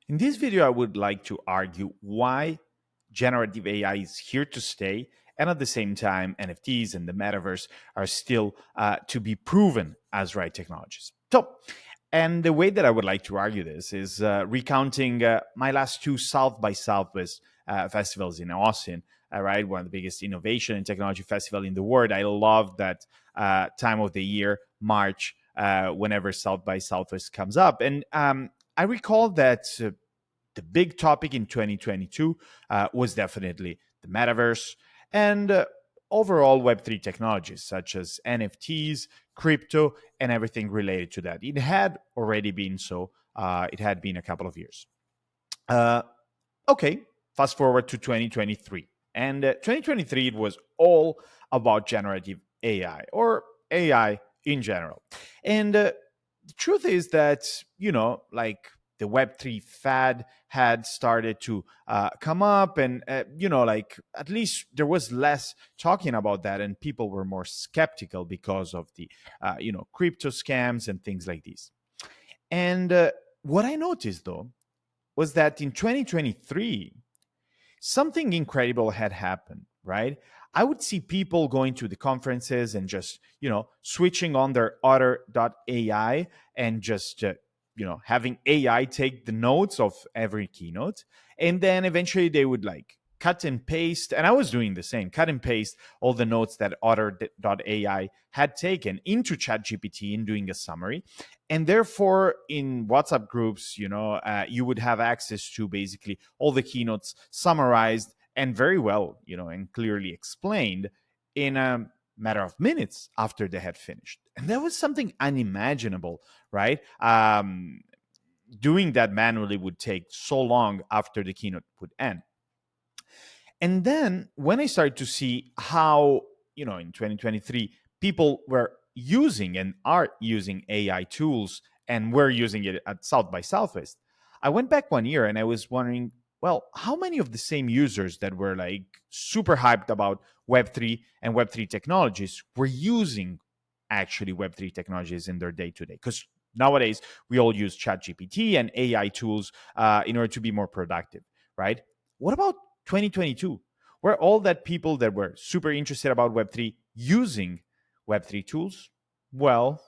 In this video, I would like to argue why generative AI is here to stay, and at the same time, NFTs and the metaverse are still to be proven as right technologies. And the way that I would like to argue this is recounting my last two South by Southwest festivals in Austin. Right, one of the biggest innovation and technology festival in the world. I love that time of the year, March, whenever South by Southwest comes up, and I recall that the big topic in 2022 was definitely the metaverse and overall Web3 technologies such as NFTs, crypto, and everything related to that. It had already been so, it had been a couple of years. Uh, okay, fast forward to 2023. And 2023, it was all about generative AI or AI in general. And the truth is that, like the Web3 fad had started to come up, and, like at least there was less talking about that, and people were more skeptical because of the, crypto scams and things like these. And what I noticed though was that in 2023, something incredible had happened, right? I would see people going to the conferences and just, switching on their Otter.ai and just, having AI take the notes of every keynote. And then eventually they would like cut and paste. And I was doing the same, cut and paste all the notes that Otter.ai had taken into ChatGPT and doing a summary. And therefore, in WhatsApp groups, you would have access to basically all the keynotes summarized and very well, and clearly explained in a matter of minutes after they had finished. And that was something unimaginable, right? Doing that manually would take so long after the keynote would end. And then when I started to see how, in 2023, people were using and are using AI tools and were using it at South by Southwest, I went back 1 year and I was wondering, well, how many of the same users that were like super hyped about Web3 and Web3 technologies were using actually Web3 technologies in their day to day? Because nowadays we all use ChatGPT and AI tools in order to be more productive, right? What about 2022? Were all that people that were super interested about Web3 using Web3 tools? Well,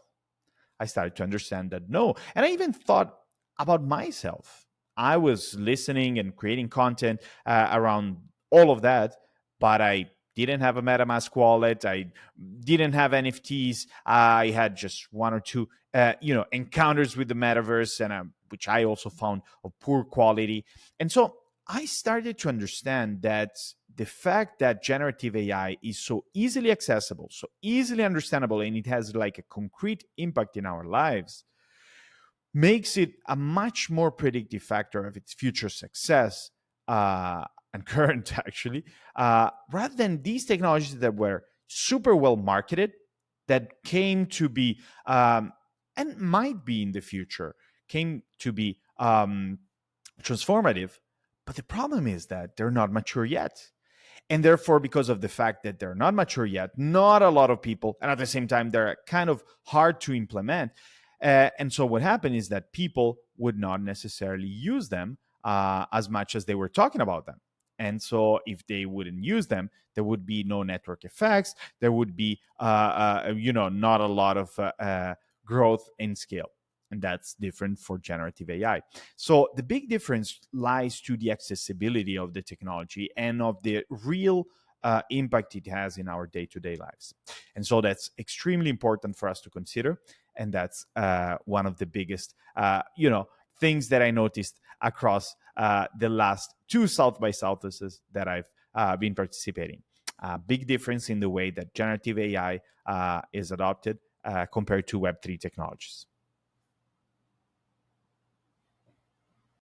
I started to understand that no. And I even thought about myself. I was listening and creating content around all of that, but I didn't have a MetaMask wallet. I didn't have NFTs. I had just one or two, encounters with the metaverse, and which I also found of poor quality. And so I started to understand that the fact that generative AI is so easily accessible, so easily understandable, and it has like a concrete impact in our lives makes it a much more predictive factor of its future success and current, actually, rather than these technologies that were super well marketed, that came to be, and might be in the future, came to be transformative. But the problem is that they're not mature yet. And therefore, because of the fact that they're not mature yet, not a lot of people, and at the same time, they're kind of hard to implement. And so, what happened is that people would not necessarily use them as much as they were talking about them. And so, if they wouldn't use them, there would be no network effects. There would be, not a lot of growth in scale. And that's different for generative AI. So the big difference lies to the accessibility of the technology and of the real impact it has in our day-to-day lives. And so that's extremely important for us to consider. And that's one of the biggest, things that I noticed across the last two South by Southwest that I've been participating. Big difference in the way that generative AI is adopted compared to Web3 technologies.